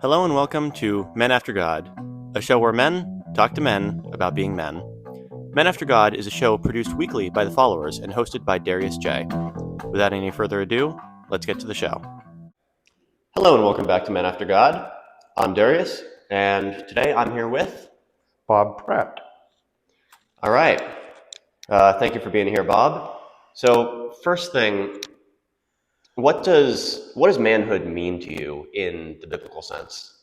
Hello and welcome to Men After God, a show where men talk to men about being men. Men After God is a show produced weekly by the followers and hosted by Darius J. Without any further ado, let's get to the show. Hello and welcome back to Men After God. I'm Darius, and today I'm here with Bob Pratt. All right. Thank you for being here, Bob. So, first thing, what does manhood mean to you in the biblical sense?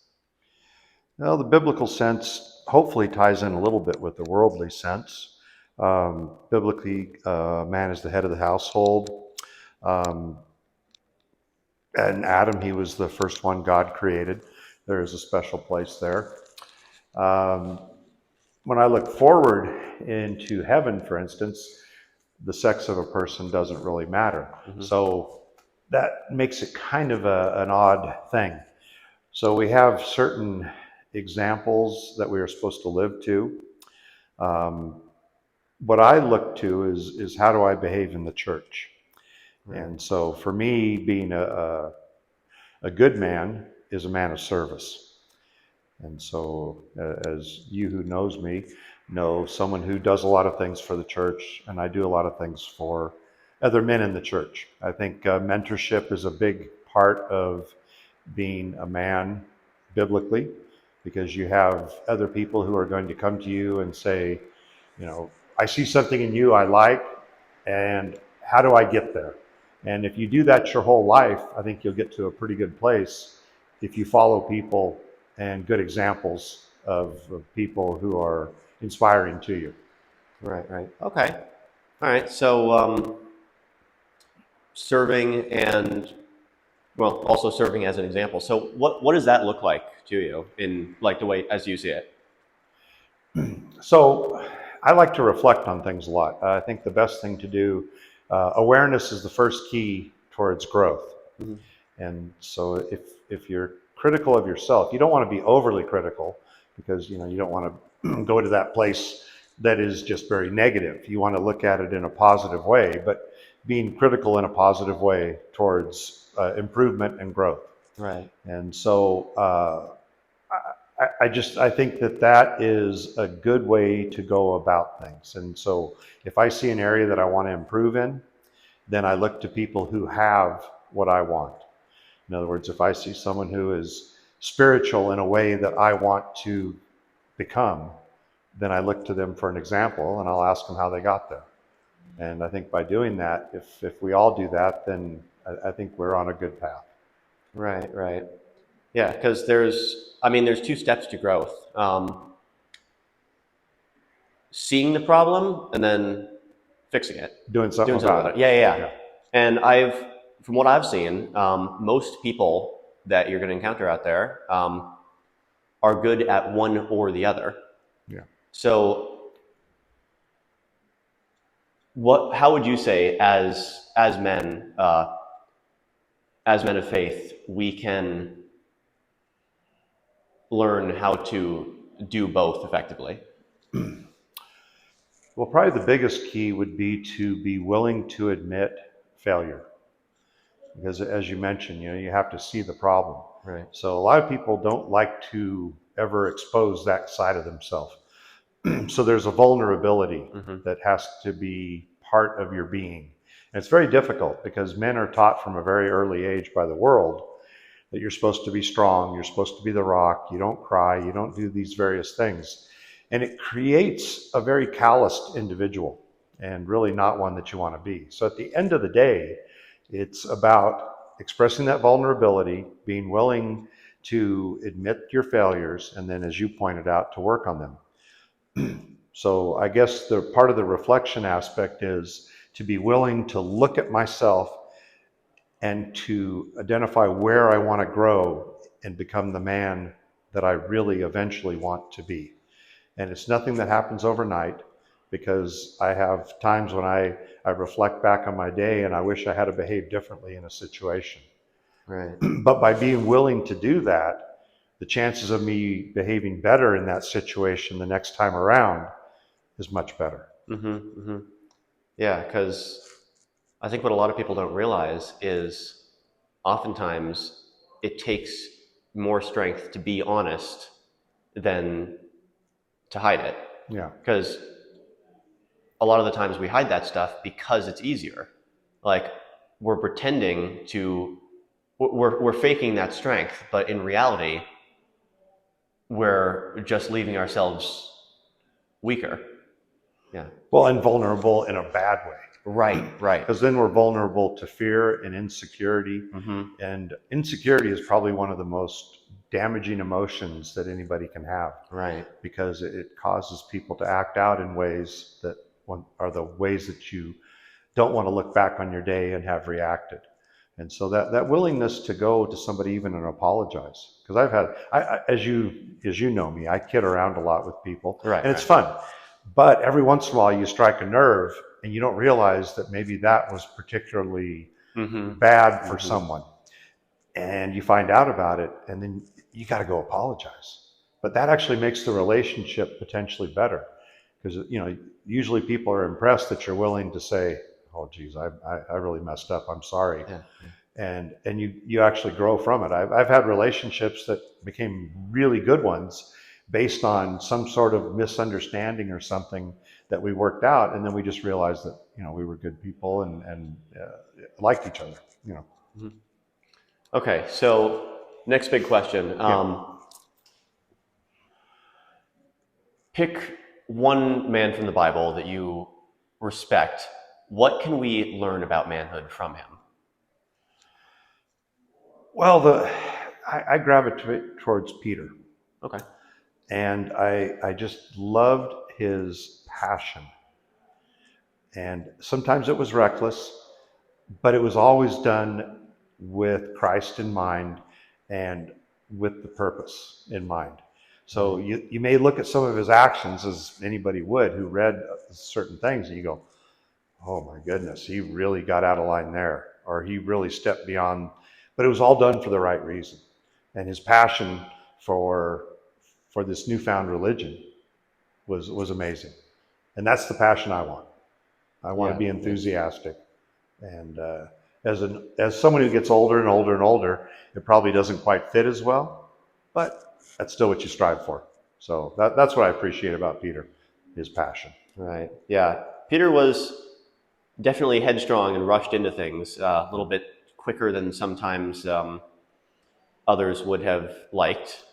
Well, the biblical sense hopefully ties in a little bit with the worldly sense. Biblically, man is the head of the household. Um, and Adam, he was the first one God created. There is a special place there. Um, when I look forward into heaven, for instance, the sex of a person doesn't really matter. Mm-hmm. So that makes it kind of an odd thing. So we have certain examples that we are supposed to live to. Um, what I look to is how do I behave in the church? Right. And so for me, being a good man is a man of service. And so as you who knows me know, someone who does a lot of things for the church, and I do a lot of things for other men in the church. I think mentorship is a big part of being a man biblically, because you have other people who are going to come to you and say, I see something in you I like, and how do I get there? And if you do that your whole life, I think you'll get to a pretty good place if you follow people and good examples of people who are inspiring to you. Right. Okay. All right. So, serving and, well, also serving as an example. So what does that look like to you in like the way as you see it? So I like to reflect on things a lot. I think the best thing to do, awareness is the first key towards growth. Mm-hmm. And so if you're critical of yourself, you don't want to be overly critical, because you don't want to go to that place that is just very negative. You want to look at it in a positive way, but being critical in a positive way towards improvement and growth. Right. And so I think that is a good way to go about things. And so if I see an area that I want to improve in, then I look to people who have what I want. In other words, if I see someone who is spiritual in a way that I want to become, then I look to them for an example, and I'll ask them how they got there. And I think by doing that, if we all do that, then I think we're on a good path. Right. Yeah, because there's two steps to growth. Seeing the problem and then fixing it. Doing something about it. Yeah. And from what I've seen, most people that you're going to encounter out there are good at one or the other. Yeah. So, how would you say, as men, as men of faith, we can learn how to do both effectively? Well, probably the biggest key would be to be willing to admit failure. Because as you mentioned, you have to see the problem. Right. So a lot of people don't like to ever expose that side of themselves. So there's a vulnerability that has to be part of your being. And it's very difficult because men are taught from a very early age by the world that you're supposed to be strong, you're supposed to be the rock, you don't cry, you don't do these various things. And it creates a very calloused individual, and really not one that you want to be. So at the end of the day, it's about expressing that vulnerability, being willing to admit your failures, and then, as you pointed out, to work on them. So I guess the part of the reflection aspect is to be willing to look at myself and to identify where I want to grow and become the man that I really eventually want to be. And it's nothing that happens overnight, because I have times when I reflect back on my day and I wish I had behaved differently in a situation. Right. But by being willing to do that, the chances of me behaving better in that situation the next time around is much better. Yeah, because I think what a lot of people don't realize is oftentimes it takes more strength to be honest than to hide it. Yeah. Because a lot of the times we hide that stuff because it's easier. Like we're pretending to, we're faking that strength, but in reality, we're just leaving ourselves weaker. Yeah. Well, and vulnerable in a bad way. Right. Because then we're vulnerable to fear and insecurity. And insecurity is probably one of the most damaging emotions that anybody can have. Right. Because it causes people to act out in ways that are the ways that you don't want to look back on your day and have reacted. And so that willingness to go to somebody even and apologize, because I've had, as you know me, I kid around a lot with people, and it's fun. But every once in a while, you strike a nerve, and you don't realize that maybe that was particularly bad for someone, and you find out about it, and then you got to go apologize. But that actually makes the relationship potentially better, because usually people are impressed that you're willing to say, oh geez, I really messed up, I'm sorry. And you actually grow from it. I've had relationships that became really good ones based on some sort of misunderstanding or something that we worked out, and then we just realized that we were good people and liked each other. Okay, so next big question. Pick one man from the Bible that you respect. What can we learn about manhood from him? Well, I gravitate towards Peter. Okay. And I just loved his passion. And sometimes it was reckless, but it was always done with Christ in mind and with the purpose in mind. So you may look at some of his actions, as anybody would who read certain things, and you go, oh my goodness, he really got out of line there, or he really stepped beyond. But it was all done for the right reason. And his passion for this newfound religion was amazing. And that's the passion I want. I want to be enthusiastic. And as someone who gets older and older and older, it probably doesn't quite fit as well, but that's still what you strive for. So that's what I appreciate about Peter, his passion. Right. Yeah. Peter was definitely headstrong and rushed into things a little bit quicker than sometimes others would have liked.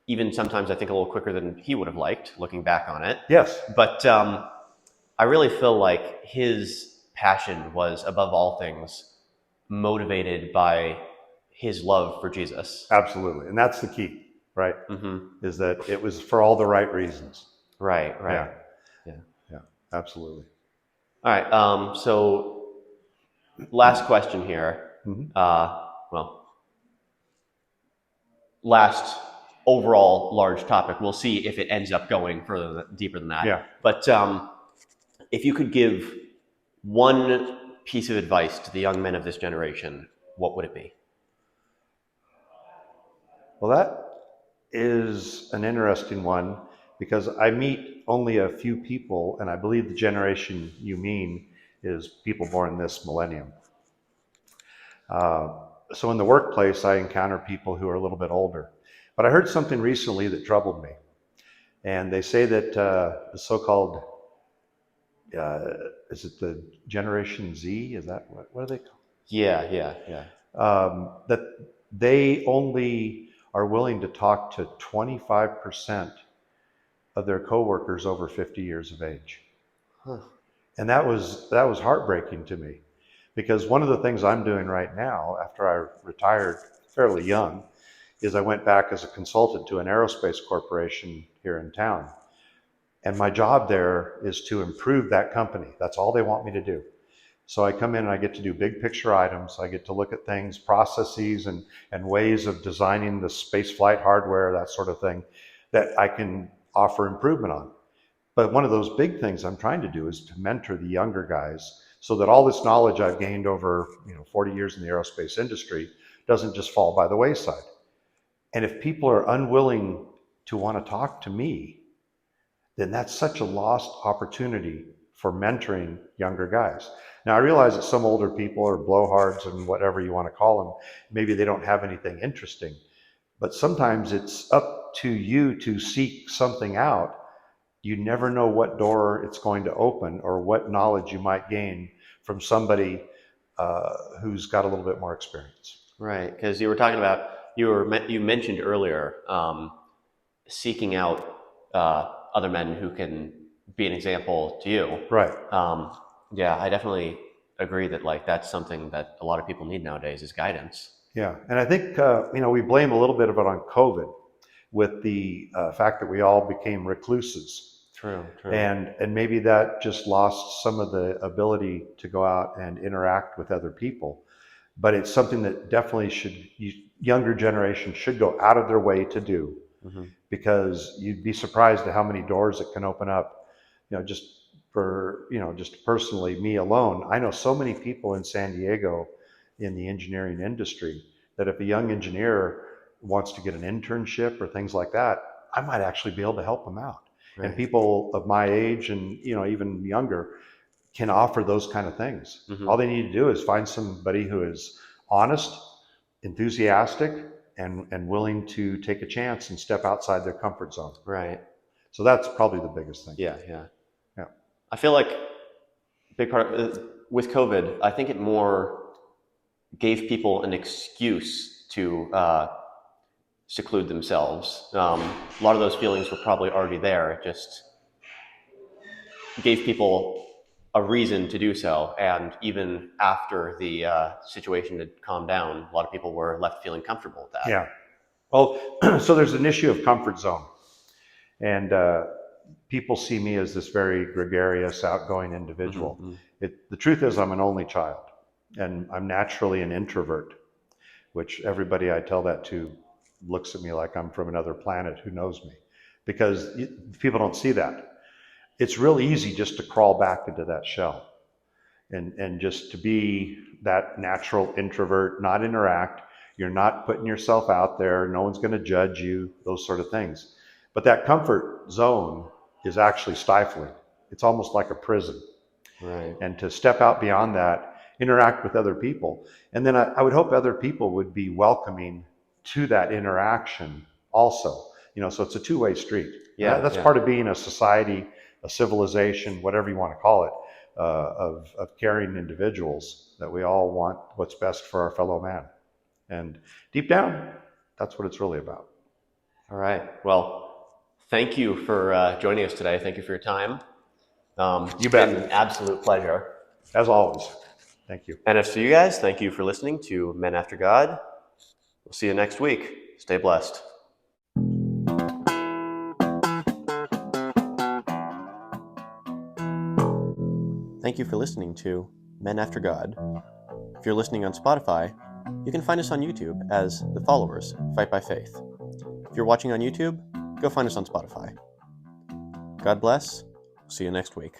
Even sometimes I think a little quicker than he would have liked, looking back on it. Yes. But I really feel like his passion was, above all things, motivated by his love for Jesus. Absolutely. And that's the key, right? Is that it was for all the right reasons. Right. Yeah, absolutely. All right. So last question here. Last overall large topic. We'll see if it ends up going deeper than that. Yeah. But if you could give one piece of advice to the young men of this generation, what would it be? Well, that is an interesting one, because I meet only a few people, and I believe the generation you mean is people born this millennium. So in the workplace, I encounter people who are a little bit older. But I heard something recently that troubled me. And they say that the so-called, is it the Generation Z? Is that, what are they called? Yeah. That they only are willing to talk to 25% of their coworkers over 50 years of age. And that was heartbreaking to me, because one of the things I'm doing right now, after I retired fairly young, is I went back as a consultant to an aerospace corporation here in town. And my job there is to improve that company. That's all they want me to do. So I come in and I get to do big picture items. I get to look at things, processes, and ways of designing the space flight hardware, that sort of thing, that I can offer improvement on. But one of those big things I'm trying to do is to mentor the younger guys, so that all this knowledge I've gained over 40 years in the aerospace industry doesn't just fall by the wayside. And if people are unwilling to want to talk to me, then that's such a lost opportunity for mentoring younger guys. Now, I realize that some older people are blowhards and whatever you want to call them, maybe they don't have anything interesting. But sometimes it's up to you to seek something out. You never know what door it's going to open or what knowledge you might gain from somebody who's got a little bit more experience. Right, because you were talking about, you mentioned earlier seeking out other men who can be an example to you. Right. Yeah, I definitely agree that like that's something that a lot of people need nowadays is guidance. Yeah, and I think we blame a little bit of it on COVID with the fact that we all became recluses. True. And maybe that just lost some of the ability to go out and interact with other people. But it's something that definitely younger generations should go out of their way to do, because you'd be surprised at how many doors it can open up. Just personally, me alone, I know so many people in San Diego in the engineering industry that if a young engineer wants to get an internship or things like that, I might actually be able to help them out. Right. And people of my age and even younger can offer those kind of things. All they need to do is find somebody who is honest, enthusiastic, and willing to take a chance and step outside their comfort zone. Right. So that's probably the biggest thing. Yeah. I feel like big part with COVID, I think it more gave people an excuse to seclude themselves. A lot of those feelings were probably already there. It just gave people a reason to do so. And even after the situation had calmed down, a lot of people were left feeling comfortable with that. Yeah. Well, so there's an issue of comfort zone. And people see me as this very gregarious, outgoing individual. The truth is I'm an only child, and I'm naturally an introvert, which everybody I tell that to looks at me like I'm from another planet who knows me, because people don't see that. It's real easy just to crawl back into that shell and just to be that natural introvert, not interact. You're not putting yourself out there. No one's going to judge you, those sort of things. But that comfort zone is actually stifling. It's almost like a prison. Right. And to step out beyond that, interact with other people. And then I would hope other people would be welcoming to that interaction also. So it's a two-way street. Yeah, that's part of being a society, a civilization, whatever you want to call it, of caring individuals, that we all want what's best for our fellow man. And deep down, that's what it's really about. All right. Well, thank you for joining us today. Thank you for your time. You bet. It's been an absolute pleasure. As always. Thank you. And as for you guys, thank you for listening to Men After God. We'll see you next week. Stay blessed. Thank you for listening to Men After God. If you're listening on Spotify, you can find us on YouTube as The Followers Fight by Faith. If you're watching on YouTube, go find us on Spotify. God bless. See you next week.